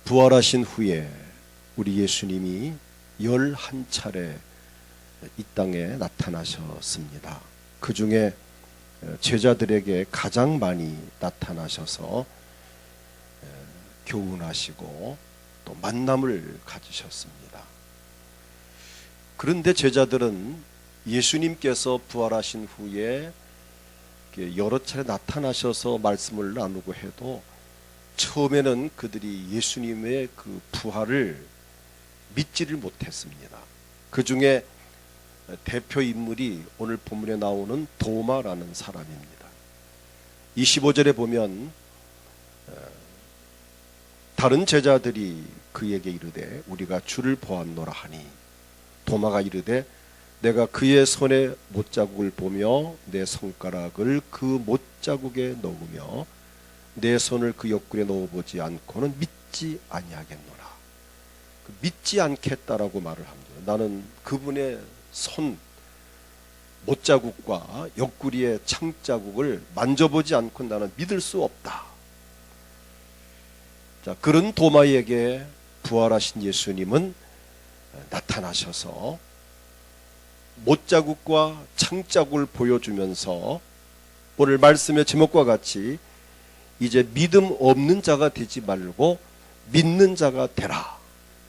부활하신 후에 우리 예수님이 11차례 이 땅에 나타나셨습니다. 그 중에 제자들에게 가장 많이 나타나셔서 교훈하시고 또 만남을 가지셨습니다. 그런데 제자들은 예수님께서 부활하신 후에 여러 차례 나타나셔서 말씀을 나누고 해도 처음에는 그들이 예수님의 그 부활을 믿지를 못했습니다. 그 중에 대표 인물이 오늘 본문에 나오는 도마라는 사람입니다. 25절에 보면 다른 제자들이 그에게 이르되 우리가 주를 보았노라 하니 도마가 이르되 내가 그의 손에 못자국을 보며 내 손가락을 그 못자국에 넣으며 내 손을 그 옆구리에 넣어보지 않고는 믿지 아니하겠노라. 믿지 않겠다라고 말을 합니다. 나는 그분의 손 못자국과 옆구리의 창자국을 만져보지 않고 나는 믿을 수 없다. 자, 그런 도마에게 부활하신 예수님은 나타나셔서 못자국과 창자국을 보여주면서 오늘 말씀의 제목과 같이 이제 믿음 없는 자가 되지 말고 믿는 자가 되라,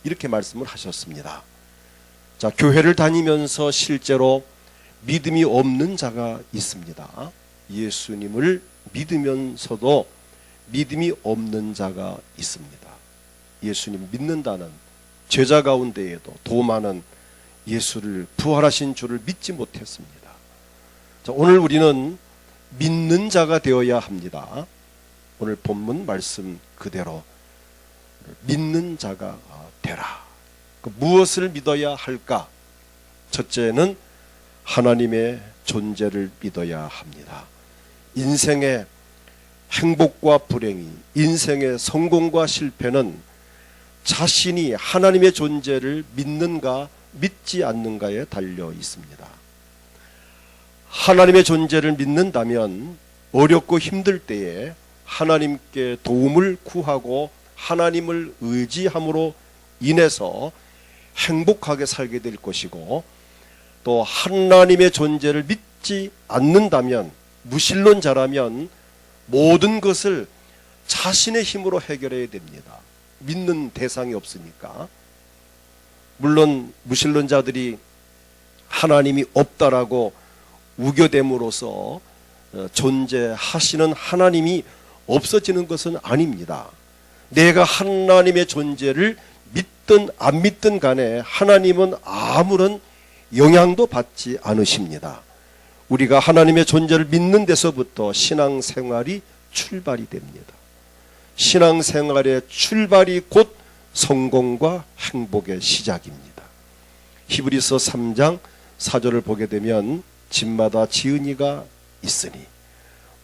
이렇게 말씀을 하셨습니다. 자, 교회를 다니면서 실제로 믿음이 없는 자가 있습니다. 예수님을 믿으면서도 믿음이 없는 자가 있습니다. 예수님 믿는다는 제자 가운데에도 도마는 예수를 부활하신 주를 믿지 못했습니다. 자, 오늘 우리는 믿는 자가 되어야 합니다. 오늘 본문 말씀 그대로 믿는 자가 되라. 무엇을 믿어야 할까? 첫째는 하나님의 존재를 믿어야 합니다. 인생의 행복과 불행이, 인생의 성공과 실패는 자신이 하나님의 존재를 믿는가 믿지 않는가에 달려 있습니다. 하나님의 존재를 믿는다면 어렵고 힘들 때에 하나님께 도움을 구하고 하나님을 의지함으로 인해서 행복하게 살게 될 것이고, 또 하나님의 존재를 믿지 않는다면, 무신론자라면 모든 것을 자신의 힘으로 해결해야 됩니다. 믿는 대상이 없으니까. 물론 무신론자들이 하나님이 없다라고 우겨댐으로써 존재하시는 하나님이 없어지는 것은 아닙니다. 내가 하나님의 존재를 믿든 안 믿든 간에 하나님은 아무런 영향도 받지 않으십니다. 우리가 하나님의 존재를 믿는 데서부터 신앙생활이 출발이 됩니다. 신앙생활의 출발이 곧 성공과 행복의 시작입니다. 히브리서 3장 4절을 보게 되면 집마다 지은 이가 있으니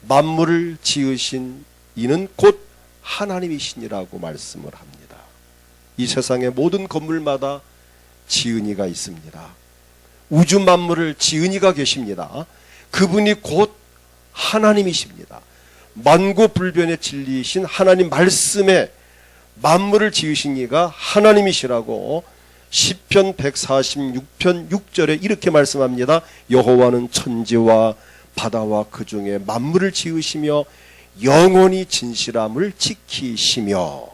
만물을 지으신 이는 곧 하나님이시니라고 말씀을 합니다. 이 세상의 모든 건물마다 지은 이가 있습니다. 우주 만물을 지은 이가 계십니다. 그분이 곧 하나님이십니다. 만고불변의 진리이신 하나님 말씀에 만물을 지으신 이가 하나님이시라고 시편 146편 6절에 이렇게 말씀합니다. 여호와는 천지와 바다와 그 중에 만물을 지으시며 영원히 진실함을 지키시며,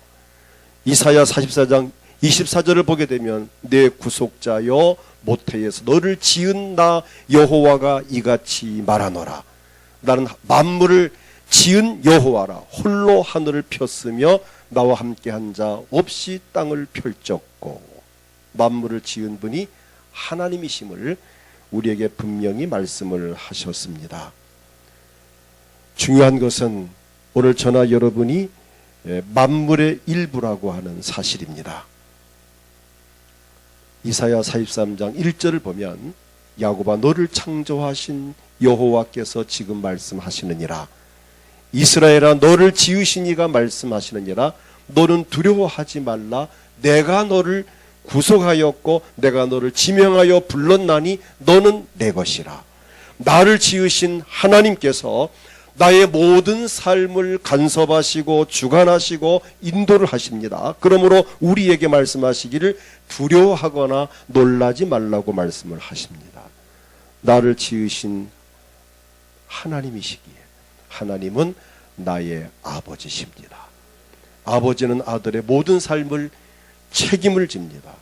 이사야 44장 24절을 보게 되면 내 구속자여 모태에서 너를 지은 나 여호와가 이같이 말하노라. 나는 만물을 지은 여호와라. 홀로 하늘을 폈으며 나와 함께한 자 없이 땅을 펼쳤고. 만물을 지은 분이 하나님이심을 우리에게 분명히 말씀을 하셨습니다. 중요한 것은 오늘 저나 여러분이 만물의 일부라고 하는 사실입니다. 이사야 43장 1절을 보면 야곱아 너를 창조하신 여호와께서 지금 말씀하시느니라. 이스라엘아 너를 지으신 이가 말씀하시느니라. 너는 두려워하지 말라. 내가 너를 구속하였고 내가 너를 지명하여 불렀나니 너는 내 것이라. 나를 지으신 하나님께서 나의 모든 삶을 간섭하시고 주관하시고 인도를 하십니다. 그러므로 우리에게 말씀하시기를 두려워하거나 놀라지 말라고 말씀을 하십니다. 나를 지으신 하나님이시기에 하나님은 나의 아버지십니다. 아버지는 아들의 모든 삶을 책임을 집니다.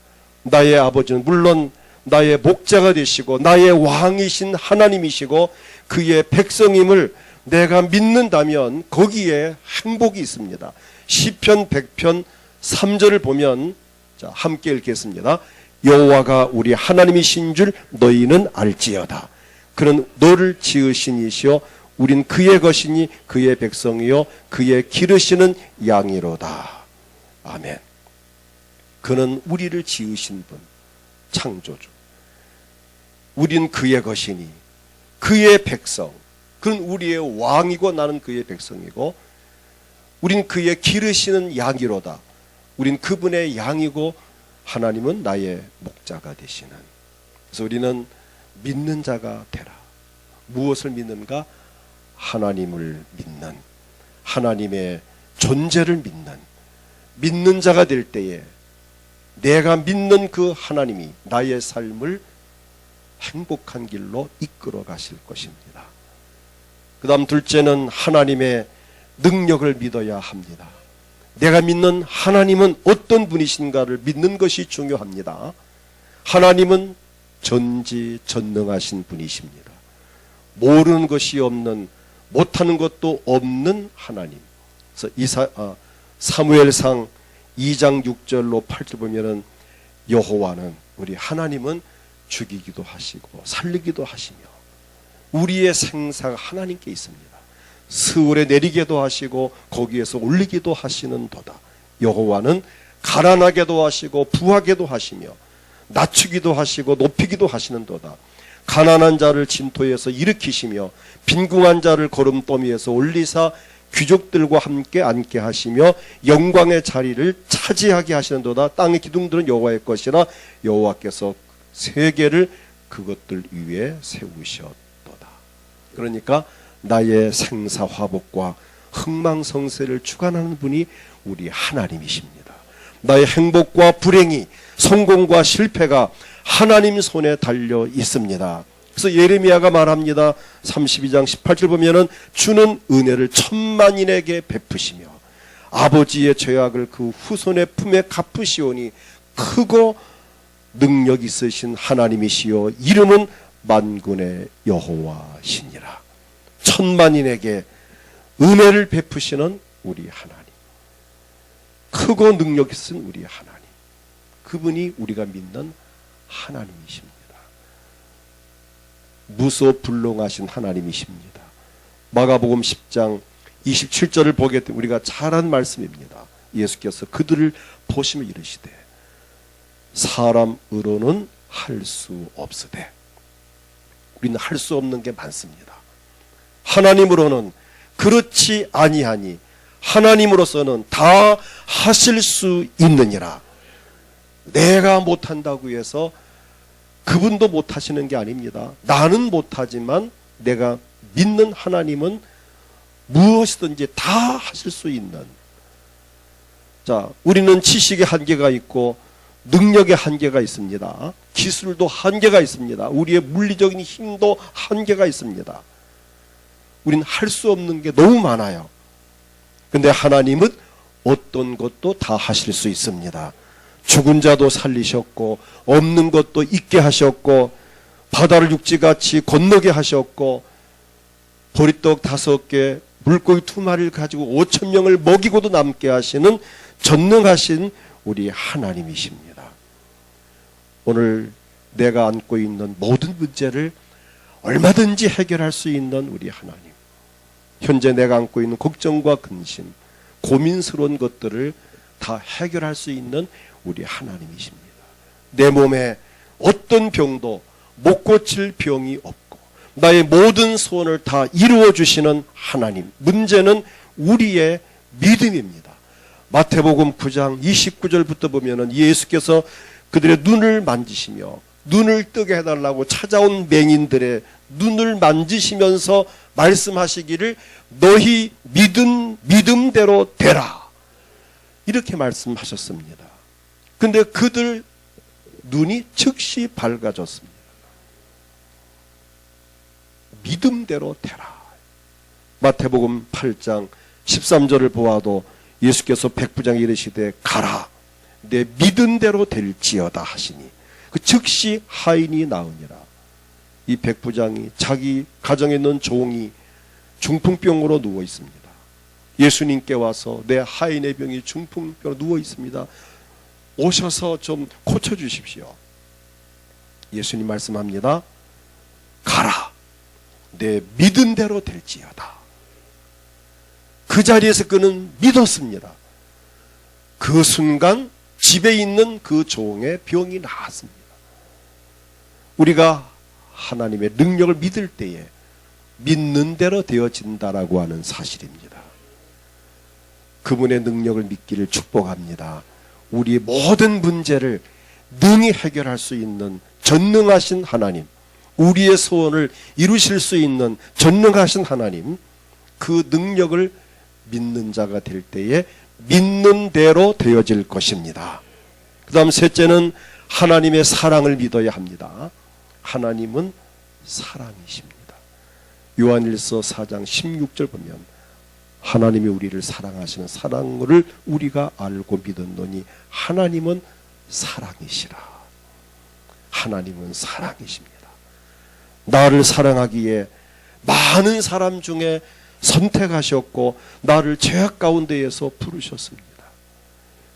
나의 아버지는 물론 나의 목자가 되시고 나의 왕이신 하나님이시고 그의 백성임을 내가 믿는다면 거기에 행복이 있습니다. 시편 100편 3절을 보면, 자, 함께 읽겠습니다. 여호와가 우리 하나님이신 줄 너희는 알지어다. 그는 너를 지으신 이시여 우린 그의 것이니 그의 백성이요 그의 기르시는 양이로다. 아멘. 그는 우리를 지으신 분, 창조주. 우린 그의 것이니 그의 백성. 그는 우리의 왕이고 나는 그의 백성이고 우린 그의 기르시는 양이로다. 우린 그분의 양이고 하나님은 나의 목자가 되시는. 그래서 우리는 믿는 자가 되라. 무엇을 믿는가? 하나님을 믿는, 하나님의 존재를 믿는 자가 될 때에 내가 믿는 그 하나님이 나의 삶을 행복한 길로 이끌어 가실 것입니다. 그 다음 둘째는 하나님의 능력을 믿어야 합니다. 내가 믿는 하나님은 어떤 분이신가를 믿는 것이 중요합니다. 하나님은 전지전능하신 분이십니다. 모르는 것이 없는, 못하는 것도 없는 하나님. 그래서 사무엘상 2장 6절로 8절 보면은 여호와는, 우리 하나님은 죽이기도 하시고 살리기도 하시며 우리의 생사가 하나님께 있습니다. 스울에 내리게도 하시고 거기에서 올리기도 하시는 도다. 여호와는 가난하게도 하시고 부하게도 하시며 낮추기도 하시고 높이기도 하시는 도다. 가난한 자를 진토에서 일으키시며 빈궁한 자를 거름더미에서 올리사 귀족들과 함께 앉게 하시며 영광의 자리를 차지하게 하시는도다. 땅의 기둥들은 여호와의 것이라 여호와께서 세계를 그것들 위에 세우셨도다. 그러니까 나의 생사화복과 흥망성쇠를 주관하는 분이 우리 하나님이십니다. 나의 행복과 불행이, 성공과 실패가 하나님 손에 달려 있습니다. 그래서 예레미야가 말합니다. 32장 18절 보면은 주는 은혜를 천만인에게 베푸시며 아버지의 죄악을 그 후손의 품에 갚으시오니 크고 능력 있으신 하나님이시요 이름은 만군의 여호와시니라. 천만인에게 은혜를 베푸시는 우리 하나님, 크고 능력 있으신 우리 하나님, 그분이 우리가 믿는 하나님이십니다. 무소불능하신 하나님이십니다. 마가복음 10장 27절을 보게 되면 우리가 잘 아는 말씀입니다. 예수께서 그들을 보시며 이르시되 사람으로는 할 수 없으되. 우리는 할 수 없는 게 많습니다. 하나님으로는 그렇지 아니하니 하나님으로서는 다 하실 수 있느니라. 내가 못한다고 해서 그분도 못하시는 게 아닙니다. 나는 못하지만 내가 믿는 하나님은 무엇이든지 다 하실 수 있는. 자, 우리는 지식의 한계가 있고 능력의 한계가 있습니다. 기술도 한계가 있습니다. 우리의 물리적인 힘도 한계가 있습니다. 우리는 할 수 없는 게 너무 많아요. 근데 하나님은 어떤 것도 다 하실 수 있습니다. 죽은 자도 살리셨고 없는 것도 있게 하셨고 바다를 육지같이 건너게 하셨고 보리떡 5개 물고기 2마리를 가지고 5,000명을 먹이고도 남게 하시는 전능하신 우리 하나님이십니다. 오늘 내가 안고 있는 모든 문제를 얼마든지 해결할 수 있는 우리 하나님, 현재 내가 안고 있는 걱정과 근심, 고민스러운 것들을 다 해결할 수 있는 우리 하나님이십니다. 내 몸에 어떤 병도 못 고칠 병이 없고 나의 모든 소원을 다 이루어 주시는 하나님. 문제는 우리의 믿음입니다. 마태복음 9장 29절부터 보면은 예수께서 그들의 눈을 만지시며 눈을 뜨게 해달라고 찾아온 맹인들의 눈을 만지시면서 말씀하시기를 너희 믿음대로 되라, 이렇게 말씀하셨습니다. 근데 그들 눈이 즉시 밝아졌습니다. 믿음대로 되라. 마태복음 8장 13절을 보아도 예수께서 백부장에 이르시되 가라, 내 믿은 대로 될지어다 하시니 그 즉시 하인이 나으니라. 이 백부장이 자기 가정에 있는 종이 중풍병으로 누워 있습니다. 예수님께 와서 내 하인의 병이 중풍병으로 누워 있습니다, 오셔서 좀 고쳐주십시오. 예수님 말씀합니다. 가라, 내 믿은 대로 될지어다. 그 자리에서 그는 믿었습니다. 그 순간 집에 있는 그 종의 병이 나았습니다. 우리가 하나님의 능력을 믿을 때에 믿는 대로 되어진다라고 하는 사실입니다. 그분의 능력을 믿기를 축복합니다. 우리의 모든 문제를 능히 해결할 수 있는 전능하신 하나님, 우리의 소원을 이루실 수 있는 전능하신 하나님, 그 능력을 믿는 자가 될 때에 믿는 대로 되어질 것입니다. 그 다음 셋째는 하나님의 사랑을 믿어야 합니다. 하나님은 사랑이십니다. 요한일서 4장 16절 보면 하나님이 우리를 사랑하시는 사랑을 우리가 알고 믿었노니 하나님은 사랑이시라. 하나님은 사랑이십니다. 나를 사랑하기에 많은 사람 중에 선택하셨고 나를 죄악 가운데에서 부르셨습니다.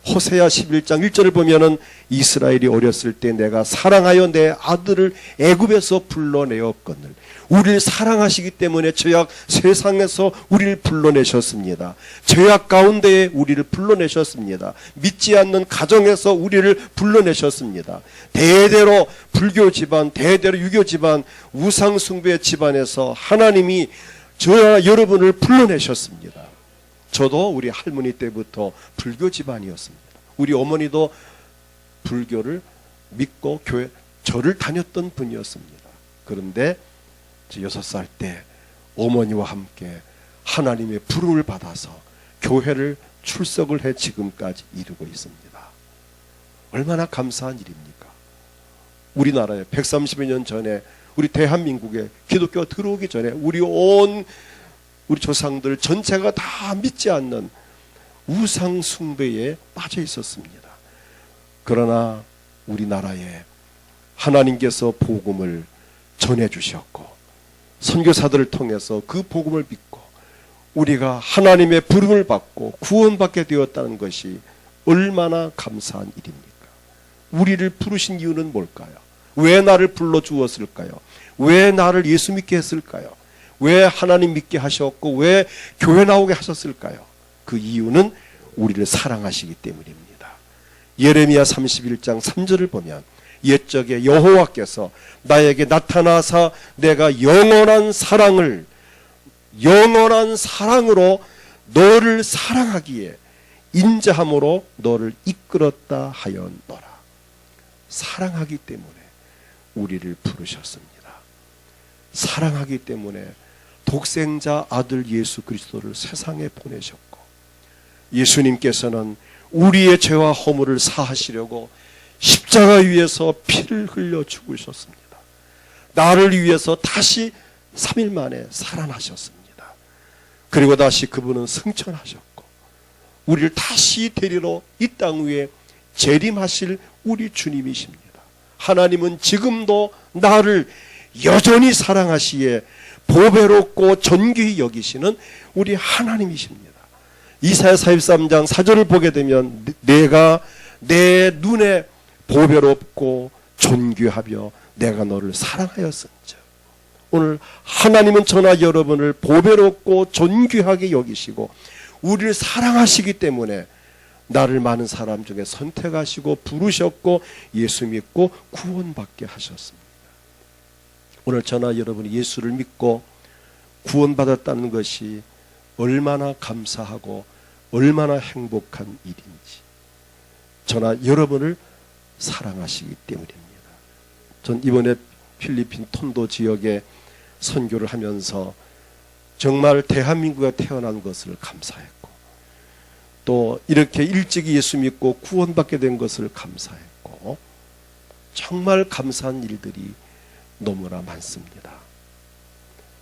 호세아 11장 1절을 보면은 이스라엘이 어렸을 때 내가 사랑하여 내 아들을 애굽에서 불러내었거늘. 우리를 사랑하시기 때문에 죄악 세상에서 우리를 불러내셨습니다. 죄악 가운데에 우리를 불러내셨습니다. 믿지 않는 가정에서 우리를 불러내셨습니다. 대대로 불교 집안, 대대로 유교 집안, 우상 숭배 집안에서 하나님이 저와 여러분을 불러내셨습니다. 저도 우리 할머니 때부터 불교 집안이었습니다. 우리 어머니도 불교를 믿고 교회 절을 다녔던 분이었습니다. 그런데 6살 때 어머니와 함께 하나님의 부름을 받아서 교회를 출석을 해 지금까지 이루고 있습니다. 얼마나 감사한 일입니까? 우리나라에 130여 년 전에 우리 대한민국에 기독교가 들어오기 전에 우리 조상들 전체가 다 믿지 않는 우상 숭배에 빠져 있었습니다. 그러나 우리나라에 하나님께서 복음을 전해주셨고 선교사들을 통해서 그 복음을 믿고 우리가 하나님의 부름을 받고 구원받게 되었다는 것이 얼마나 감사한 일입니까? 우리를 부르신 이유는 뭘까요? 왜 나를 불러주었을까요? 왜 나를 예수 믿게 했을까요? 왜 하나님 믿게 하셨고 왜 교회 나오게 하셨을까요? 그 이유는 우리를 사랑하시기 때문입니다. 예레미야 31장 3절을 보면 옛적에 여호와께서 나에게 나타나사 내가 영원한 사랑으로 너를 사랑하기에 인자함으로 너를 이끌었다 하였노라. 사랑하기 때문에 우리를 부르셨습니다. 사랑하기 때문에 독생자 아들 예수 그리스도를 세상에 보내셨고 예수님께서는 우리의 죄와 허물을 사하시려고 십자가 위에서 피를 흘려 죽으셨습니다. 나를 위해서 다시 3일 만에 살아나셨습니다. 그리고 다시 그분은 승천하셨고 우리를 다시 데리러 이 땅 위에 재림하실 우리 주님이십니다. 하나님은 지금도 나를 여전히 사랑하시기에 보배롭고 존귀히 여기시는 우리 하나님이십니다. 이사야 43장 4절을 보게 되면 내가 내 눈에 보배롭고 존귀하며 내가 너를 사랑하였은즉. 오늘 하나님은 저나 여러분을 보배롭고 존귀하게 여기시고 우리를 사랑하시기 때문에 나를 많은 사람 중에 선택하시고 부르셨고 예수 믿고 구원받게 하셨습니다. 오늘 저나 여러분이 예수를 믿고 구원받았다는 것이 얼마나 감사하고 얼마나 행복한 일인지 저나 여러분을 사랑하시기 때문입니다. 전 이번에 필리핀 톤도 지역에 선교를 하면서 정말 대한민국에 태어난 것을 감사했고, 또 이렇게 일찍 예수 믿고 구원받게 된 것을 감사했고, 정말 감사한 일들이 너무나 많습니다.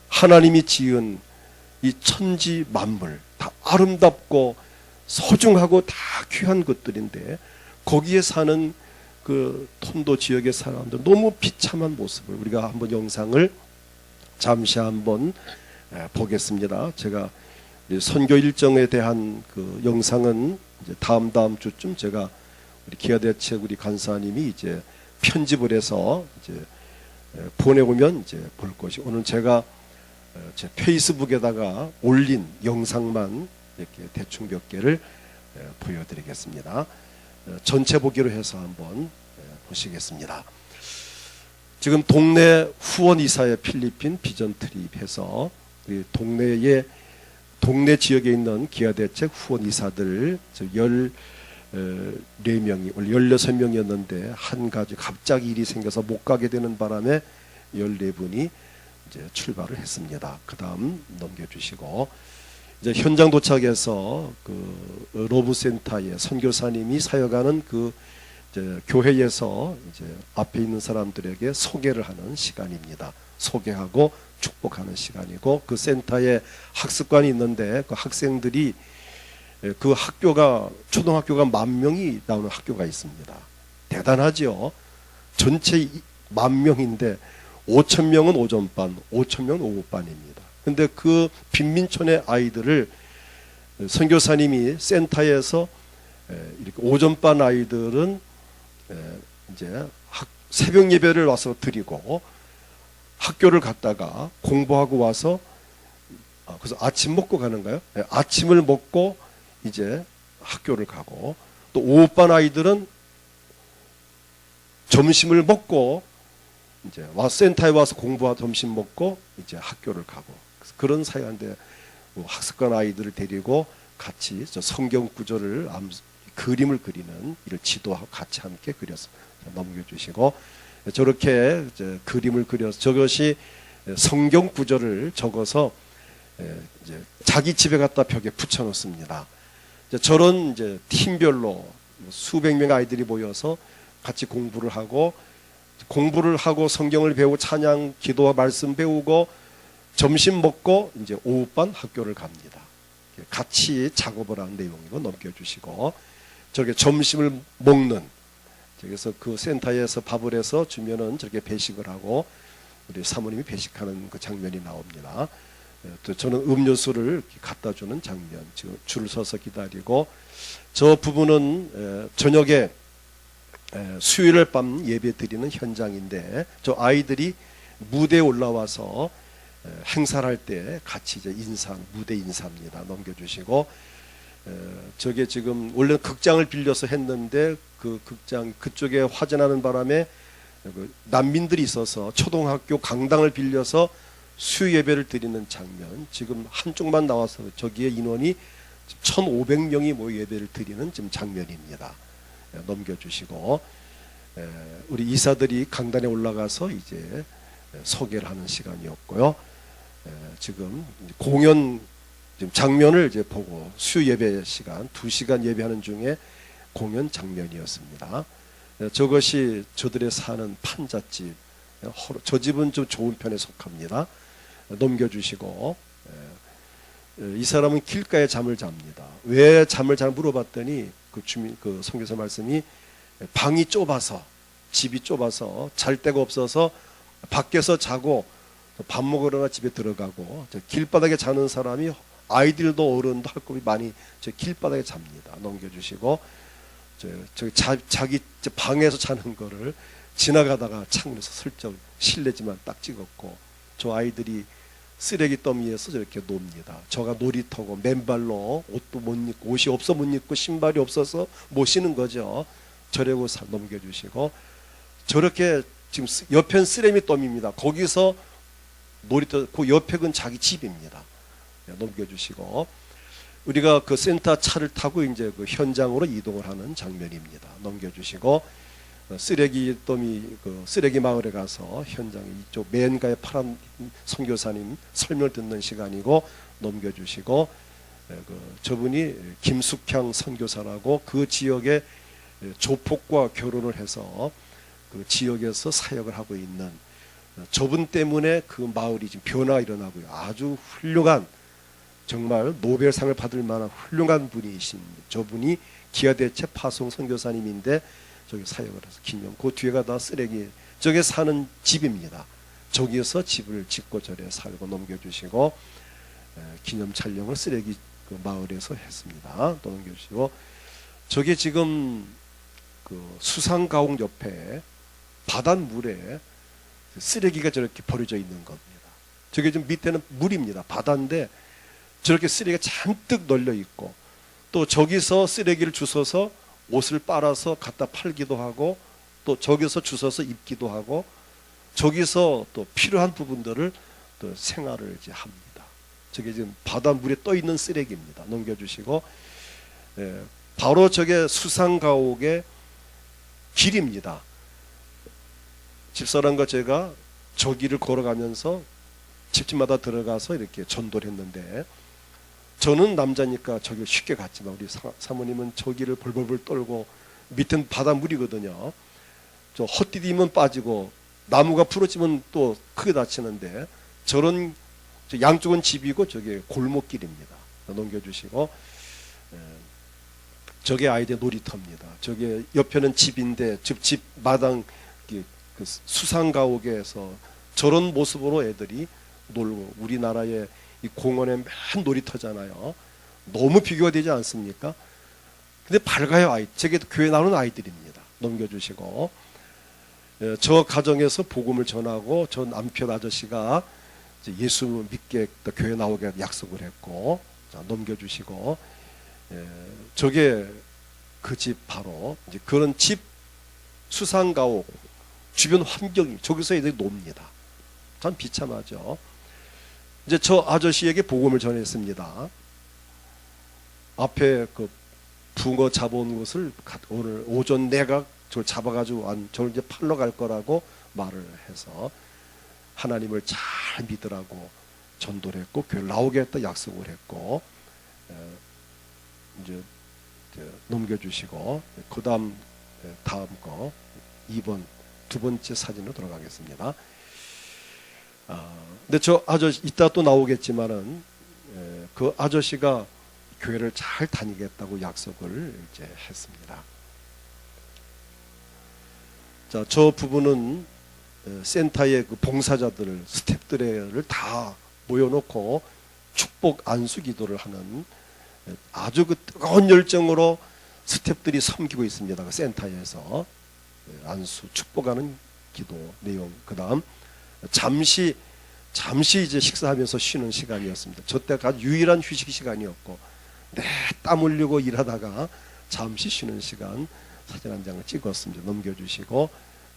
하나님이 지은 이 천지 만물 다 아름답고 소중하고 다 귀한 것들인데, 거기에 사는 그 톤도 지역의 사람들 너무 비참한 모습을 우리가 한번 영상을 잠시 한번 보겠습니다. 제가 선교 일정에 대한 그 영상은 이제 다음 주쯤 제가 우리 기아대책 우리 간사님이 이제 편집을 해서 이제 보내오면 이제 볼 것이, 오늘 제가 제 페이스북에다가 올린 영상만 이렇게 대충 몇 개를 보여드리겠습니다. 전체 보기로 해서 한번 보시겠습니다. 지금 동네 후원 이사회 필리핀 비전 트립해서 우리 동네 지역에 있는 기아대책 후원 이사들 14명이 원래 16명이었는데 한 가지 갑자기 일이 생겨서 못 가게 되는 바람에 14분이 이제 출발을 했습니다. 그 다음 넘겨주시고, 이제 현장 도착해서 그 러브센터에 선교사님이 사역하는 그 이제 교회에서 이제 앞에 있는 사람들에게 소개를 하는 시간입니다. 소개하고 축복하는 시간이고, 그 센터에 학습관이 있는데 그 학생들이 그 학교가 초등학교가 10,000명이 나오는 학교가 있습니다. 대단하죠. 전체 10,000명인데 5,000명은 오전반, 5,000명은 오후반입니다. 근데 그 빈민촌의 아이들을 선교사님이 센터에서 이렇게 오전반 아이들은 이제 새벽 예배를 와서 드리고, 학교를 갔다가 공부하고 와서 그래서 아침 먹고 가는가요? 아침을 먹고 이제 학교를 가고, 또 오후반 아이들은 점심을 먹고 이제 센터에 와서 공부하고 점심 먹고 이제 학교를 가고, 그런 사이인데 학습관 아이들을 데리고 같이 성경 구절을 그림을 그리는 이를 지도하고 같이 함께 그려서 넘겨주시고, 저렇게 이제 그림을 그려서 저것이 성경 구절을 적어서 이제 자기 집에 갖다 벽에 붙여놓습니다. 저런 이제 팀별로 수백 명 아이들이 모여서 같이 공부를 하고 성경을 배우고 찬양, 기도와 말씀 배우고 점심 먹고 이제 오후반 학교를 갑니다. 같이 작업을 하는 내용이고 넘겨주시고, 저렇게 점심을 먹는, 그래서 그 센터에서 밥을 해서 주면은 저렇게 배식을 하고 우리 사모님이 배식하는 그 장면이 나옵니다. 또 저는 음료수를 갖다 주는 장면, 지금 줄 서서 기다리고, 저 부분은 저녁에 수요일 밤 예배 드리는 현장인데, 저 아이들이 무대에 올라와서 행사를 할 때 같이 이제 무대 인사입니다. 넘겨주시고, 저게 지금 원래 극장을 빌려서 했는데 그 극장 그쪽에 화재나는 바람에 난민들이 있어서 초등학교 강당을 빌려서 수요 예배를 드리는 장면, 지금 한쪽만 나와서 저기에 인원이 1,500명이 모여 예배를 드리는 지금 장면입니다. 넘겨주시고, 우리 이사들이 강단에 올라가서 이제 소개를 하는 시간이었고요. 지금 공연 장면을 이제 보고, 수요 예배 시간 2시간 예배하는 중에 공연 장면이었습니다. 저것이 저들의 사는 판잣집, 저 집은 좀 좋은 편에 속합니다. 넘겨주시고, 이 사람은 길가에 잠을 잡니다. 왜 잠을 잘 물어봤더니 그 선교사 말씀이 방이 좁아서, 집이 좁아서 잘 데가 없어서 밖에서 자고 밥 먹으러나 집에 들어가고, 길바닥에 자는 사람이 아이들도 어른도 할 겁이 많이 저 길바닥에 잡니다. 넘겨주시고, 자기 방에서 자는 거를 지나가다가 창문에서 슬쩍 실례지만 딱 찍었고, 저 아이들이 쓰레기 더미에서 저렇게 놉니다. 저가 놀이터고 맨발로 옷도 못 입고, 옷이 없어 못 입고 신발이 없어서 못 신는 거죠. 저래고 넘겨주시고, 저렇게 지금 옆엔 쓰레미 더미입니다. 거기서 놀이터 그 옆에는 자기 집입니다. 넘겨주시고, 우리가 그 센터 차를 타고 이제 그 현장으로 이동을 하는 장면입니다. 넘겨주시고, 쓰레기 더미 쓰레기 마을에 가서 현장에 이쪽 맨가에 파란 선교사님 설명을 듣는 시간이고 넘겨주시고, 저분이 김숙향 선교사라고 그 지역에 조폭과 결혼을 해서 그 지역에서 사역을 하고 있는, 저분 때문에 그 마을이 지금 변화가 일어나고요. 아주 훌륭한, 정말 노벨상을 받을 만한 훌륭한 분이신 저분이 기아대체 파송 선교사님인데 저기 사역을 해서 기념, 그 뒤에가 다 쓰레기, 저게 사는 집입니다. 저기에서 집을 짓고 저래 살고 넘겨주시고, 기념 촬영을 쓰레기 그 마을에서 했습니다. 또 넘겨주시고, 저게 지금 그 수상가옥 옆에 바닷물에 쓰레기가 저렇게 버려져 있는 겁니다. 저게 좀 밑에는 물입니다. 바다인데 저렇게 쓰레기가 잔뜩 널려 있고, 또 저기서 쓰레기를 주워서 옷을 빨아서 갖다 팔기도 하고, 또 저기서 주워서 입기도 하고, 저기서 또 필요한 부분들을 또 생활을 이제 합니다. 저게 지금 바닷물에 떠 있는 쓰레기입니다. 넘겨주시고, 바로 저게 수상가옥의 길입니다. 집사람과 제가 저 길을 걸어가면서 집집마다 들어가서 이렇게 전도를 했는데, 저는 남자니까 저길 쉽게 갔지만 우리 사모님은 저 길을 벌벌벌 떨고, 밑은 바닷물이거든요. 저 헛디디면 빠지고 나무가 부러지면 또 크게 다치는데, 저런 양쪽은 집이고 저게 골목길입니다. 넘겨주시고, 저게 아이들 놀이터입니다. 저게 옆에는 집인데 집 마당 그 수상가옥에서 저런 모습으로 애들이 놀고, 우리나라의 이 공원의 맨 놀이터잖아요. 너무 비교가 되지 않습니까? 근데 밝아요. 아이, 저게 교회 나오는 아이들입니다. 넘겨주시고, 저 가정에서 복음을 전하고, 저 남편 아저씨가 이제 예수 믿게 교회 나오게 약속을 했고, 자, 넘겨주시고, 저게 그 집 바로 이제 그런 집 수상가옥 주변 환경이, 저기서 애들이 놉니다. 참 비참하죠. 이제 저 아저씨에게 복음을 전했습니다. 앞에 그 붕어 잡아온 것을 오늘 오전 내가 저를 잡아가지고 저를 이제 팔러 갈 거라고 말을 해서 하나님을 잘 믿으라고 전도를 했고, 교회 나오겠다 약속을 했고, 이제 넘겨주시고, 그 다음 거 2번 두 번째 사진으로 들어가겠습니다. 근데 저 아저씨 이따 또 나오겠지만은, 그 아저씨가 교회를 잘 다니겠다고 약속을 이제 했습니다. 자, 저 부분은 센터의 그 봉사자들, 스태프들을 다 모여놓고 축복 안수 기도를 하는, 아주 그 뜨거운 열정으로 스태프들이 섬기고 있습니다. 그 센터에서 안수 축복하는 기도 내용. 그 다음 잠시 이제 식사하면서 쉬는 시간이었습니다. 저 때가 유일한 휴식 시간이었고, 땀 흘리고 일하다가 잠시 쉬는 시간 사진 한 장을 찍었습니다. 넘겨주시고,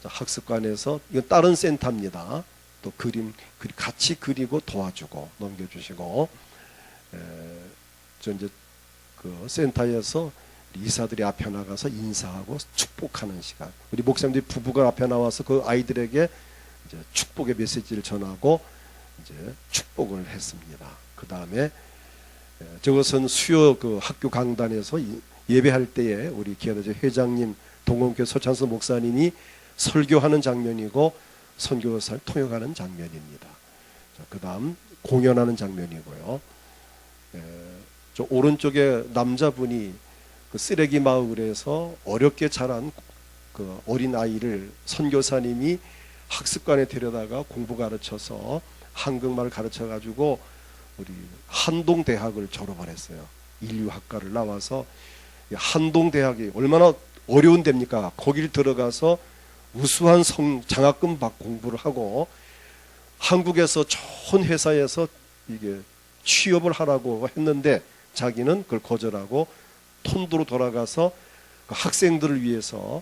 학습관에서, 이건 다른 센터입니다. 또 그림 같이 그리고 도와주고, 넘겨주시고, 저 이제 그 센터에서 이사들이 앞에 나가서 인사하고 축복하는 시간. 우리 목사님들이 부부가 앞에 나와서 그 아이들에게 이제 축복의 메시지를 전하고 이제 축복을 했습니다. 그 다음에 저것은 수요 그 학교 강단에서 예배할 때에 우리 기아대제 회장님, 동원교회 서찬수 목사님이 설교하는 장면이고, 선교사를 통역하는 장면입니다. 그 다음 공연하는 장면이고요. 저 오른쪽에 남자분이 그 쓰레기 마을에서 어렵게 자란 그 어린 아이를 선교사님이 학습관에 데려다가 공부 가르쳐서 한국말을 가르쳐 가지고 우리 한동대학을 졸업을 했어요. 인류학과를 나와서, 한동대학이 얼마나 어려운 데입니까? 거길 들어가서 우수한 장학금 받고 공부를 하고, 한국에서 좋은 회사에서 이게 취업을 하라고 했는데 자기는 그걸 거절하고 톤도로 돌아가서 그 학생들을 위해서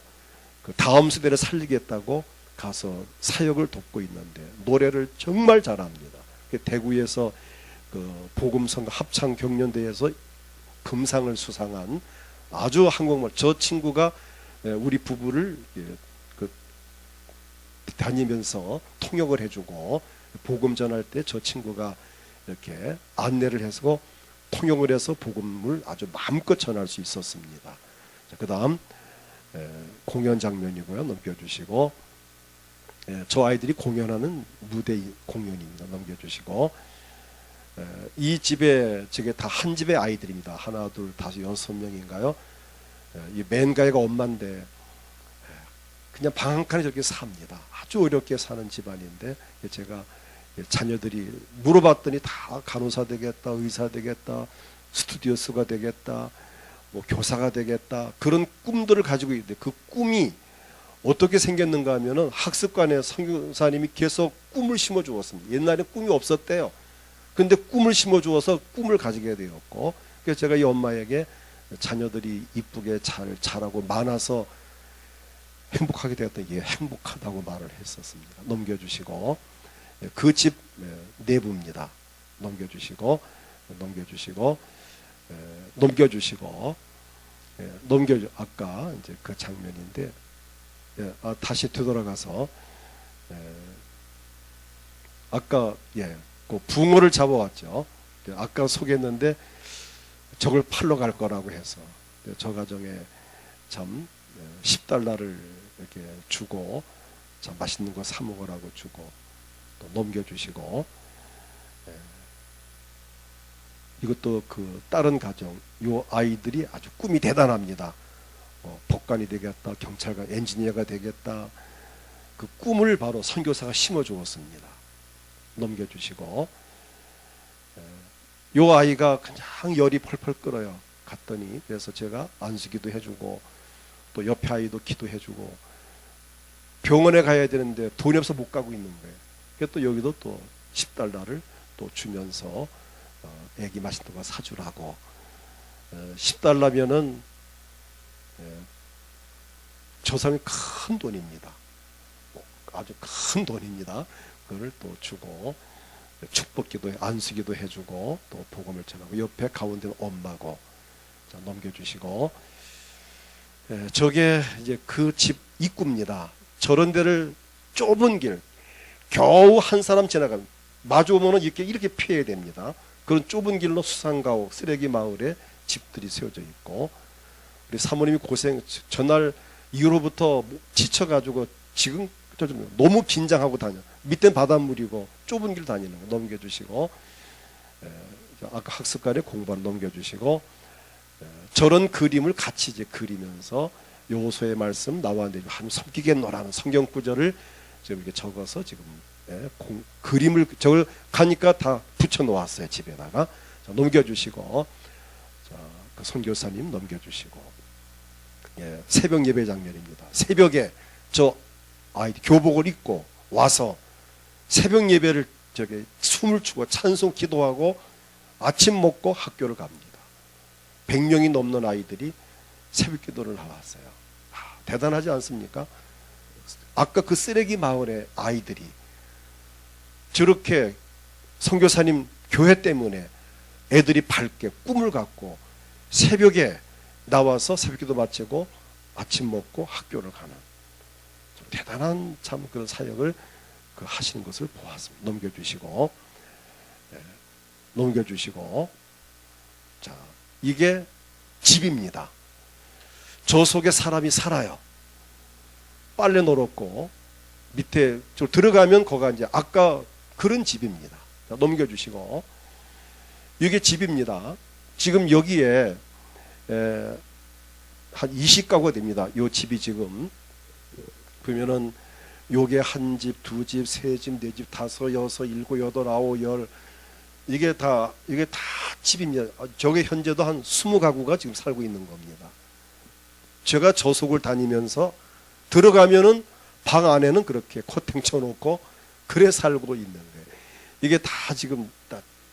그 다음 세대를 살리겠다고 가서 사역을 돕고 있는데, 노래를 정말 잘합니다. 대구에서 그 복음성가 합창 경연대회에서 금상을 수상한 아주 한국말, 저 친구가 우리 부부를 다니면서 통역을 해주고 복음 전할 때 저 친구가 이렇게 안내를 해서 통역을 해서 복음을 아주 마음껏 전할 수 있었습니다. 그 다음 공연 장면이고요. 넘겨주시고, 저 아이들이 공연하는 무대 공연입니다. 넘겨주시고, 이 집에 저게 다 한 집의 아이들입니다. 하나, 둘, 다섯, 여섯 명인가요? 이 맨가이가 엄마인데 그냥 방 한 칸에 저렇게 삽니다. 아주 어렵게 사는 집안인데 제가 자녀들이 물어봤더니 다 간호사 되겠다, 의사 되겠다, 스튜디오스가 되겠다, 뭐 교사가 되겠다, 그런 꿈들을 가지고 있는데 그 꿈이 어떻게 생겼는가 하면은 학습관에 선교사님이 계속 꿈을 심어 주었습니다. 옛날에 꿈이 없었대요. 근데 꿈을 심어 주어서 꿈을 가지게 되었고, 그래서 제가 이 엄마에게 자녀들이 이쁘게 잘 자라고 많아서 행복하게 되었던 게 행복하다고 말을 했었습니다. 넘겨주시고, 그 집 내부입니다. 넘겨주시고, 넘겨주시고, 넘겨주시고, 넘겨주. 아까 이제 그 장면인데, 다시 되돌아가서 아까 그 붕어를 잡아왔죠. 아까 소개했는데 저걸 팔러 갈 거라고 해서 저 가정에 참 $10를 이렇게 주고 참 맛있는 거 사 먹으라고 주고 또 넘겨주시고, 이것도 그 다른 가정 요 아이들이 아주 꿈이 대단합니다. 법관이 되겠다, 경찰관, 엔지니어가 되겠다. 그 꿈을 바로 선교사가 심어 주었습니다. 넘겨주시고, 요 아이가 그냥 열이 펄펄 끓어요. 갔더니 그래서 제가 안수기도 해주고 또 옆에 아이도 기도해주고, 병원에 가야 되는데 돈이 없어 못 가고 있는 거예요. 그래서 또 여기도 또 $10를 또 주면서 애기 맛있는 거 사주라고. $10면은 저 사람이 큰 돈입니다. 아주 큰 돈입니다. 그걸 또 주고 축복기도 안수기도 해주고 또 복음을 전하고, 옆에 가운데는 엄마고. 자, 넘겨주시고, 저게 이제 그 집 입구입니다. 저런 데를 좁은 길 겨우 한 사람 지나가면 마주오면은 이렇게 피해야 됩니다. 그런 좁은 길로 수상가옥 쓰레기 마을에 집들이 세워져 있고, 우리 사모님이 고생 전날 이후로부터 지쳐가지고 지금 너무 빈장하고 다녀. 밑엔 바닷물이고 좁은 길 다니는 거 넘겨주시고, 아까 학습관에 공부를 넘겨주시고, 저런 그림을 같이 이제 그리면서 요소의 말씀 나왔는데 한 섬기겠노라는 성경 구절을 지금 이렇게 적어서 지금 그림을 저걸 가니까 다 붙여 놓았어요. 집에다가. 자, 넘겨주시고, 자, 그 선교사님 넘겨주시고, 새벽 예배 장면입니다. 새벽에 저 아이들 교복을 입고 와서 새벽 예배를 저게 숨을 추고 찬송 기도하고 아침 먹고 학교를 갑니다. 100명이 넘는 아이들이 새벽 기도를 나왔어요. 대단하지 않습니까? 아까 그 쓰레기 마을의 아이들이 저렇게 선교사님 교회 때문에 애들이 밝게 꿈을 갖고 새벽에 나와서 새벽 기도 마치고 아침 먹고 학교를 가는 대단한 참 그런 사역을 하시는 것을 보았습니다. 넘겨주시고, 넘겨주시고, 자, 이게 집입니다. 저 속에 사람이 살아요. 빨래 널었고 밑에 저 들어가면 거가 이제 아까 그런 집입니다. 자, 넘겨주시고, 이게 집입니다. 지금 여기에 한 20가구가 됩니다. 이 집이 지금 보면은 요게 한 집, 두 집, 세 집, 네 집, 다섯, 여섯, 일곱, 여덟, 아홉, 열, 이게 다 집입니다. 저게 현재도 한 20가구가 지금 살고 있는 겁니다. 제가 저속을 다니면서 들어가면은 방 안에는 그렇게 코팅 쳐놓고 그래 살고 있는 거예요. 이게 다 지금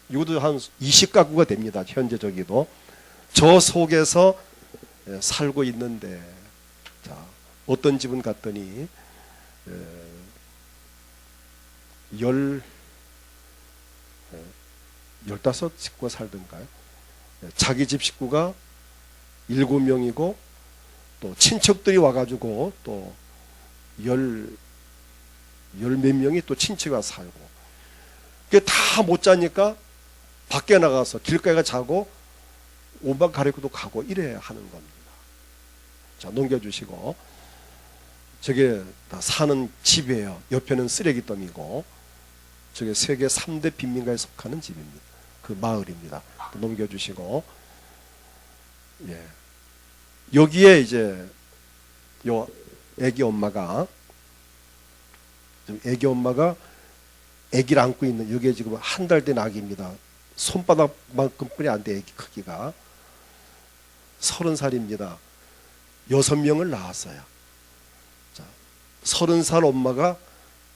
이것도 한 20가구가 됩니다. 현재 저기도 저 속에서 살고 있는데, 자, 어떤 집은 갔더니 15 식구가 살던가요? 자기 집 식구가 7명이고 또 친척들이 와가지고 또 열 몇 명이 또 친척가 살고, 그게 다 못 자니까 밖에 나가서 길가에 자고 옷만 가리고도 가고 이래야 하는 겁니다. 자, 넘겨주시고, 저게 다 사는 집이에요. 옆에는 쓰레기더미고, 저게 세계 3대 빈민가에 속하는 집입니다. 그 마을입니다. 넘겨주시고, 예. 여기에 이제 요 애기 엄마가 애기를 안고 있는, 여기에 지금 한 달 된 아기입니다. 손바닥만큼뿐이 안 돼. 애기 크기가 30살입니다. 6명을 낳았어요. 자, 30살 엄마가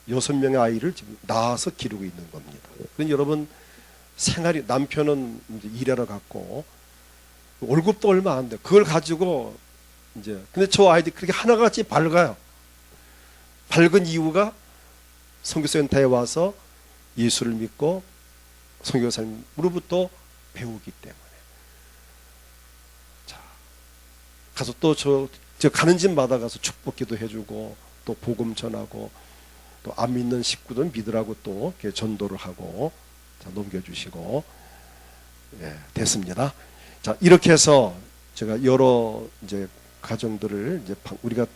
6명의 아이를 지금 낳아서 기르고 있는 겁니다. 그러니 여러분, 생활이, 남편은 이제 일하러 갔고 월급도 얼마 안 돼. 그걸 가지고 이제, 근데 저 아이들이 그렇게 하나같이 밝아요. 밝은 이유가 선교센터에 와서 예수를 믿고 선교사님으로부터 배우기 때문에. 자, 가서 또 저 가는 집마다 가서 축복기도 해주고 또 복음 전하고 또 안 믿는 식구들 믿으라고 또 이렇게 전도를 하고. 자, 넘겨주시고, 예, 됐습니다. 자, 이렇게 해서 제가 여러 이제 가정들을 이제 우리가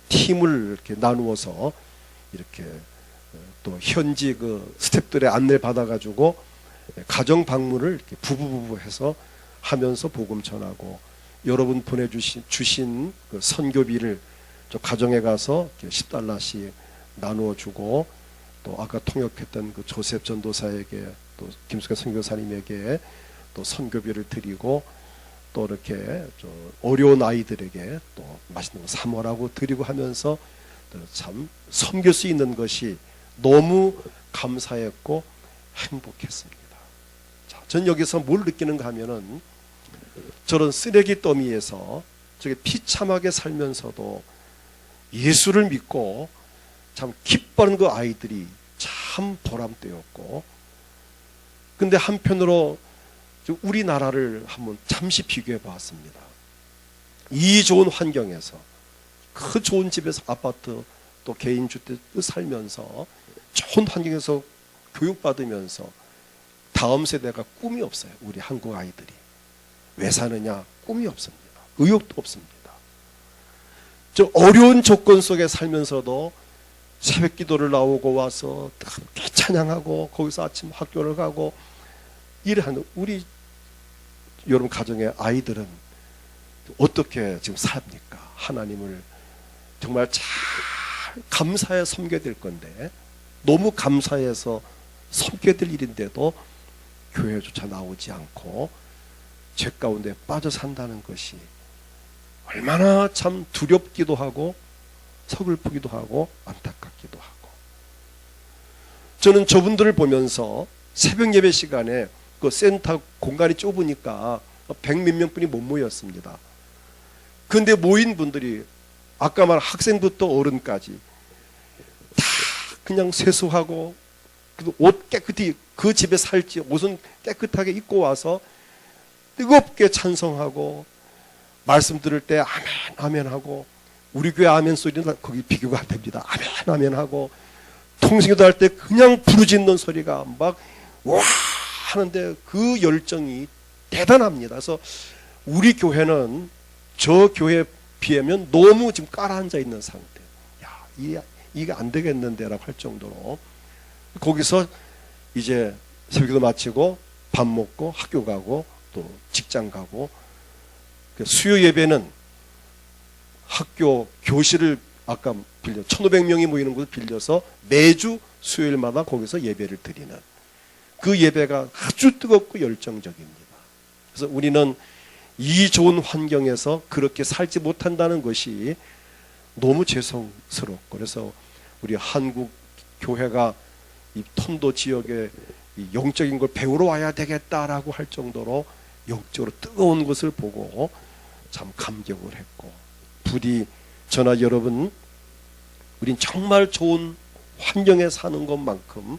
팀을 이렇게 나누어서 이렇게 또 현지 그 스태프들의 안내를 받아가지고 가정 방문을 이렇게 부부부부 해서 하면서 복음 전하고, 여러분 보내주신 그 선교비를 저 가정에 가서 $10씩 나누어 주고, 또 아까 통역했던 그 조셉 전도사에게 또 김숙현 선교사님에게 또 선교비를 드리고, 또 이렇게 어려운 아이들에게 또 맛있는 거 사모라고 드리고 하면서 참 섬길 수 있는 것이 너무 감사했고 행복했습니다. 자, 전 여기서 뭘 느끼는가 하면은, 저런 쓰레기 더미에서 저게 비참하게 살면서도 예수를 믿고 참 기뻐하는 그 아이들이 참 보람되었고, 근데 한편으로 우리나라를 한번 잠시 비교해 봤습니다. 이 좋은 환경에서, 그 좋은 집에서, 아파트 또 개인주택 살면서 좋은 환경에서 교육받으면서 다음 세대가 꿈이 없어요. 우리 한국 아이들이 왜 사느냐? 꿈이 없습니다. 의욕도 없습니다. 저 어려운 조건 속에 살면서도 새벽 기도를 나오고 와서 함께 찬양하고 거기서 아침 학교를 가고 일을 하는 우리 여러분 가정의 아이들은 어떻게 지금 삽니까? 하나님을 정말 잘 감사해 섬겨야 될 건데, 너무 감사해서 섬겨야 될 일인데도 교회조차 나오지 않고 죄 가운데 빠져 산다는 것이 얼마나 참 두렵기도 하고 서글프기도 하고 안타깝기도 하고. 저는 저분들을 보면서 새벽 예배 시간에 그 센터 공간이 좁으니까 100몇 명뿐이 못 모였습니다. 그런데 모인 분들이 아까 말한 학생부터 어른까지 다 그냥 세수하고 옷 깨끗이, 그 집에 살지 옷은 깨끗하게 입고 와서 뜨겁게 찬송하고 말씀 들을 때 아멘 아멘 하고, 우리 교회 아멘 소리는 거기 비교가 안 됩니다. 아멘 아멘 하고, 통성기도 할 때 그냥 부르짖는 소리가 막 와 하는데 그 열정이 대단합니다. 그래서 우리 교회는 저 교회에 비하면 너무 지금 깔아앉아 있는 상태. 야, 이게 안 되겠는데라고 할 정도로, 거기서 이제 새벽기도 마치고 밥 먹고 학교 가고 또 직장 가고, 수요 예배는 학교 교실을 아까 빌려 1,500명이 모이는 곳을 빌려서 매주 수요일마다 거기서 예배를 드리는 그 예배가 아주 뜨겁고 열정적입니다. 그래서 우리는 이 좋은 환경에서 그렇게 살지 못한다는 것이 너무 죄송스럽고, 그래서 우리 한국 교회가 이 톤도 지역에 이 영적인 걸 배우러 와야 되겠다라고 할 정도로 영적으로 뜨거운 것을 보고 참 감격을 했고, 부디 저나 여러분, 우린 정말 좋은 환경에 사는 것만큼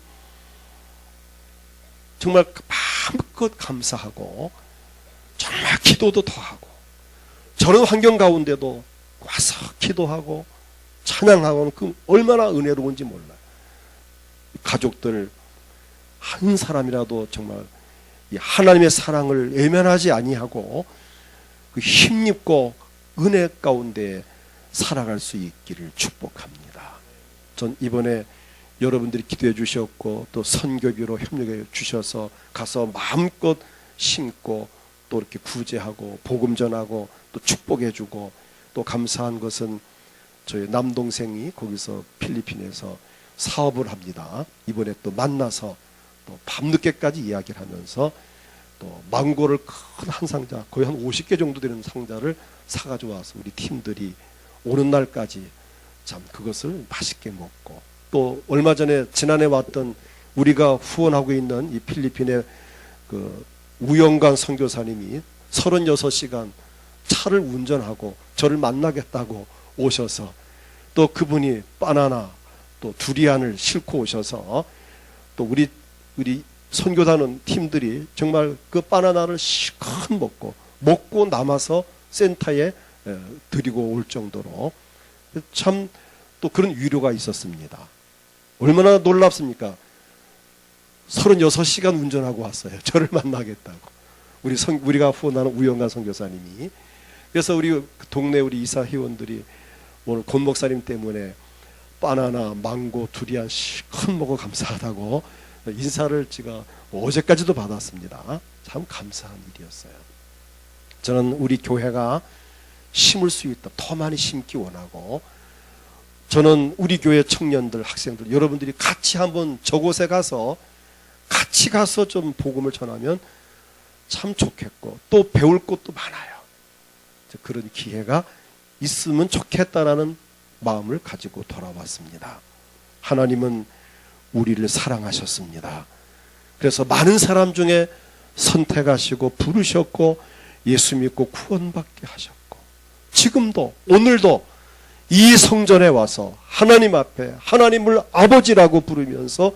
정말 마음껏 감사하고 정말 기도도 더 하고, 저런 환경 가운데도 와서 기도하고 찬양하고는 그 얼마나 은혜로운지 몰라요. 가족들 한 사람이라도 정말 이 하나님의 사랑을 외면하지 아니하고 그 힘입고 은혜 가운데 살아갈 수 있기를 축복합니다. 전 이번에 여러분들이 기도해 주셨고 또 선교비로 협력해 주셔서 가서 마음껏 심고 또 이렇게 구제하고 복음 전하고 또 축복해 주고 또 감사한 것은 저희 남동생이 거기서 필리핀에서 사업을 합니다. 이번에 또 만나서 또 밤늦게까지 이야기를 하면서 또 망고를 큰 한 상자 거의 한 50개 정도 되는 상자를 사가지고 와서 우리 팀들이 오는 날까지 참 그것을 맛있게 먹고 또 얼마 전에 지난해 왔던 우리가 후원하고 있는 이 필리핀의 그 우영관 선교사님이 36시간 차를 운전하고 저를 만나겠다고 오셔서 또 그분이 바나나 또 두리안을 싣고 오셔서 또 우리 선교단원 팀들이 정말 그 바나나를 실컷 먹고 남아서 센터에 드리고 올 정도로 참 또 그런 위로가 있었습니다. 얼마나 놀랍습니까? 36시간 운전하고 왔어요. 저를 만나겠다고. 우리가 후원하는 우영관 선교사님이. 그래서 우리 동네 우리 이사 회원들이 오늘 권 목사님 때문에 바나나, 망고, 두리안 실컷 먹어 감사하다고 인사를 제가 어제까지도 받았습니다. 참 감사한 일이었어요. 저는 우리 교회가 심을 수 있다. 더 많이 심기 원하고 저는 우리 교회 청년들, 학생들 여러분들이 같이 한번 저곳에 가서 같이 가서 좀 복음을 전하면 참 좋겠고 또 배울 것도 많아요. 그런 기회가 있으면 좋겠다라는 마음을 가지고 돌아왔습니다. 하나님은 우리를 사랑하셨습니다. 그래서 많은 사람 중에 선택하시고 부르셨고 예수 믿고 구원받게 하셨고 지금도 오늘도 이 성전에 와서 하나님 앞에 하나님을 아버지라고 부르면서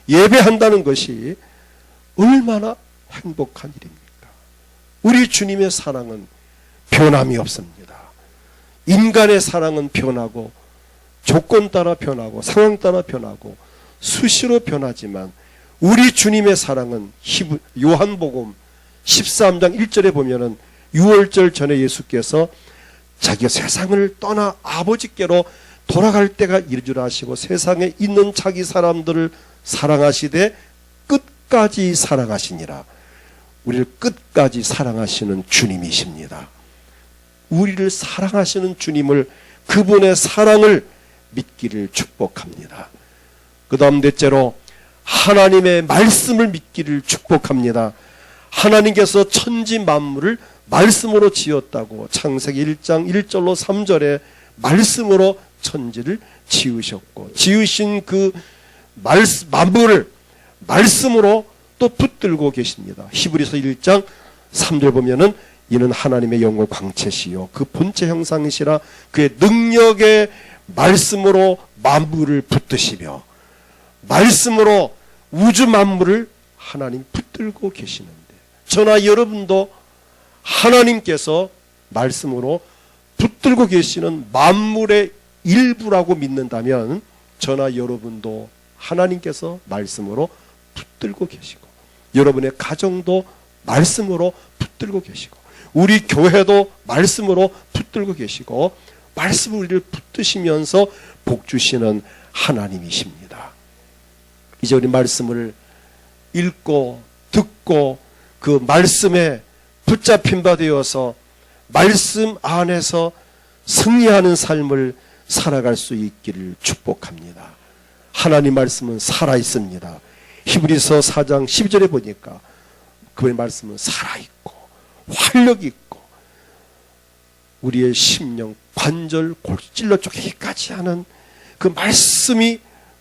예배한다는 것이 얼마나 행복한 일입니까? 우리 주님의 사랑은 변함이 없습니다. 인간의 사랑은 변하고 조건 따라 변하고 상황 따라 변하고 수시로 변하지만 우리 주님의 사랑은 요한복음 13장 1절에 보면은 유월절 전에 예수께서 자기가 세상을 떠나 아버지께로 돌아갈 때가 이르 줄 아시고 세상에 있는 자기 사람들을 사랑하시되 끝까지 사랑하시니라. 우리를 끝까지 사랑하시는 주님이십니다. 우리를 사랑하시는 주님을 그분의 사랑을 믿기를 축복합니다. 그 다음 넷째로 하나님의 말씀을 믿기를 축복합니다. 하나님께서 천지 만물을 말씀으로 지었다고 창세기 1장 1절로 3절에 말씀으로 천지를 지으셨고 지으신 그 만물을 말씀으로 또 붙들고 계십니다. 히브리서 1장 3절 보면은 이는 하나님의 영을 광채시요 그 본체 형상이시라 그의 능력의 말씀으로 만물을 붙드시며 말씀으로 우주 만물을 하나님 붙들고 계시는데 저나 여러분도 하나님께서 말씀으로 붙들고 계시는 만물의 일부라고 믿는다면 저나 여러분도 하나님께서 말씀으로 붙들고 계시고 여러분의 가정도 말씀으로 붙들고 계시고 우리 교회도 말씀으로 붙들고 계시고 말씀을 우리를 붙드시면서 복 주시는 하나님이십니다. 이제 우리 말씀을 읽고 듣고 그 말씀에 붙잡힌 바 되어서 말씀 안에서 승리하는 삶을 살아갈 수 있기를 축복합니다. 하나님 말씀은 살아있습니다. 히브리서 4장 12절에 보니까 그의 말씀은 살아있고 활력이 있고 우리의 심령, 관절, 골찔러 쪼개기까지 하는 그 말씀이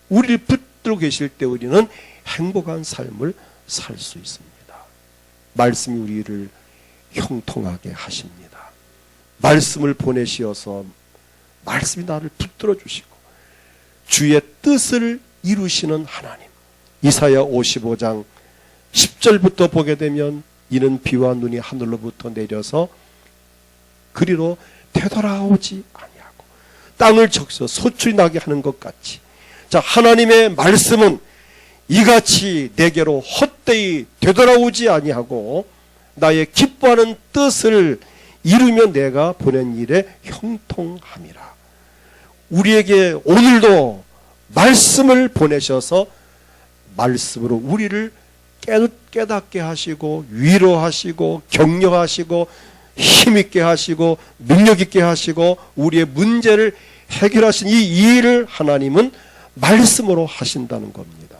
우리를 붙들고 계실 때 우리는 행복한 삶을 살 수 있습니다. 말씀이 우리를 형통하게 하십니다. 말씀을 보내시어서 말씀이 나를 붙들어 주시고 주의 뜻을 이루시는 하나님. 이사야 55장 10절부터 보게 되면 이는 비와 눈이 하늘로부터 내려서 그리로 되돌아오지 아니하고 땅을 적셔 소출이 나게 하는 것 같이 자 하나님의 말씀은 이같이 내게로 헛되이 되돌아오지 아니하고 나의 기뻐하는 뜻을 이루며 내가 보낸 일에 형통함이라. 우리에게 오늘도 말씀을 보내셔서 말씀으로 우리를 깨닫게 하시고 위로하시고 격려하시고 힘있게 하시고 능력있게 하시고 우리의 문제를 해결하신 이 일을 하나님은 말씀으로 하신다는 겁니다.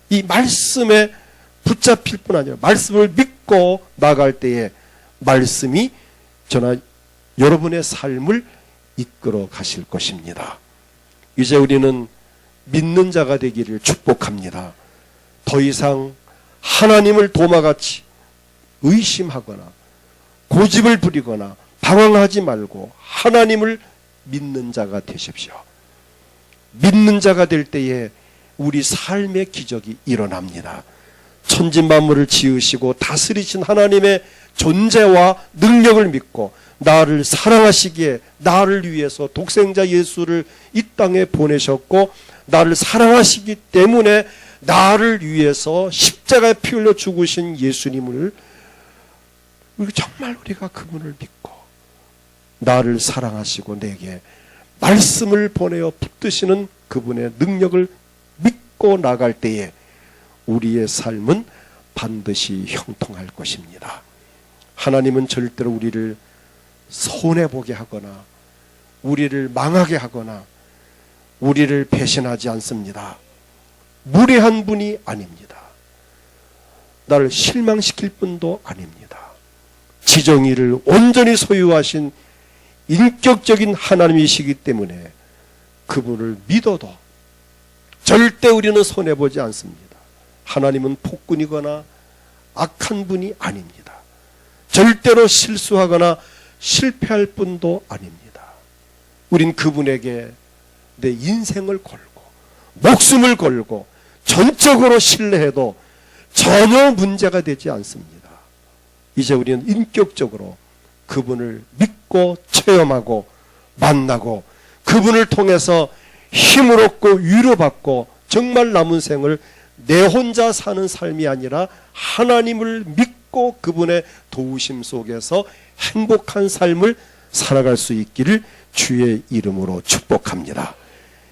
이 말씀에 붙잡힐 뿐 아니라 말씀을 믿고 나갈 때에 말씀이 저나 여러분의 삶을 이끌어 가실 것입니다. 이제 우리는 믿는 자가 되기를 축복합니다. 더 이상 하나님을 도마같이 의심하거나 고집을 부리거나 방황하지 말고 하나님을 믿는 자가 되십시오. 믿는 자가 될 때에 우리 삶의 기적이 일어납니다. 천지만물을 지으시고 다스리신 하나님의 존재와 능력을 믿고 나를 사랑하시기에 나를 위해서 독생자 예수를 이 땅에 보내셨고 나를 사랑하시기 때문에 나를 위해서 십자가에 피 흘려 죽으신 예수님을 정말 우리가 그분을 믿고 나를 사랑하시고 내게 말씀을 보내어 붙드시는 그분의 능력을 믿고 나갈 때에 우리의 삶은 반드시 형통할 것입니다. 하나님은 절대로 우리를 손해보게 하거나 우리를 망하게 하거나 우리를 배신하지 않습니다. 무례한 분이 아닙니다. 나를 실망시킬 분도 아닙니다. 지정의를 온전히 소유하신 인격적인 하나님이시기 때문에 그분을 믿어도 절대 우리는 손해보지 않습니다. 하나님은 폭군이거나 악한 분이 아닙니다. 절대로 실수하거나 실패할 분도 아닙니다. 우린 그분에게 내 인생을 걸고 목숨을 걸고 전적으로 신뢰해도 전혀 문제가 되지 않습니다. 이제 우리는 인격적으로 그분을 믿고 체험하고 만나고 그분을 통해서 힘을 얻고 위로받고 정말 남은 생을 내 혼자 사는 삶이 아니라 하나님을 믿고 그분의 도우심 속에서 행복한 삶을 살아갈 수 있기를 주의 이름으로 축복합니다.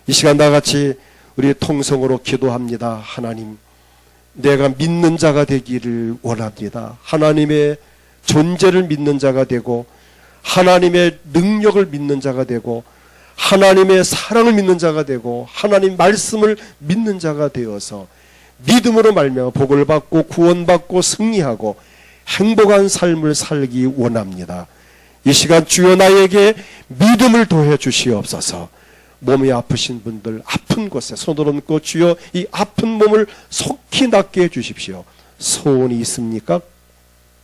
이 시간 나같이 우리 통성으로 기도합니다. 하나님, 내가 믿는 자가 되기를 원합니다. 하나님의 존재를 믿는 자가 되고 하나님의 능력을 믿는 자가 되고 하나님의 사랑을 믿는 자가 되고 하나님 말씀을 믿는 자가 되어서 믿음으로 말미암아 복을 받고 구원받고 승리하고 행복한 삶을 살기 원합니다. 이 시간 주여 나에게 믿음을 더해 주시옵소서. 몸이 아프신 분들 아픈 곳에 손을 얹고 주여 이 아픈 몸을 속히 낫게 해주십시오. 소원이 있습니까?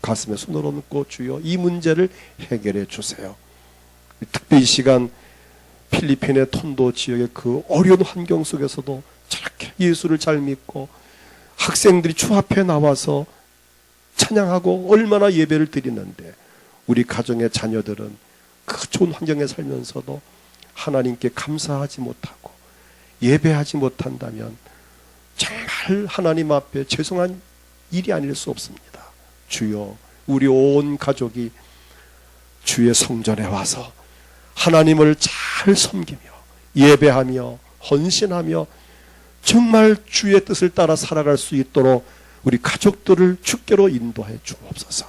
가슴에 손을 얹고 주여 이 문제를 해결해 주세요. 특별히 이 시간 필리핀의 톤도 지역의 그 어려운 환경 속에서도 저렇게 예수를 잘 믿고 학생들이 주 앞에 나와서 찬양하고 얼마나 예배를 드리는데 우리 가정의 자녀들은 그 좋은 환경에 살면서도 하나님께 감사하지 못하고 예배하지 못한다면 정말 하나님 앞에 죄송한 일이 아닐 수 없습니다. 주여 우리 온 가족이 주의 성전에 와서 하나님을 잘 섬기며 예배하며 헌신하며 정말 주의 뜻을 따라 살아갈 수 있도록 우리 가족들을 주께로 인도해 주옵소서.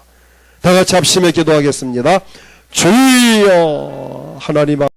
다 같이 합심해 기도하겠습니다. 주여 하나님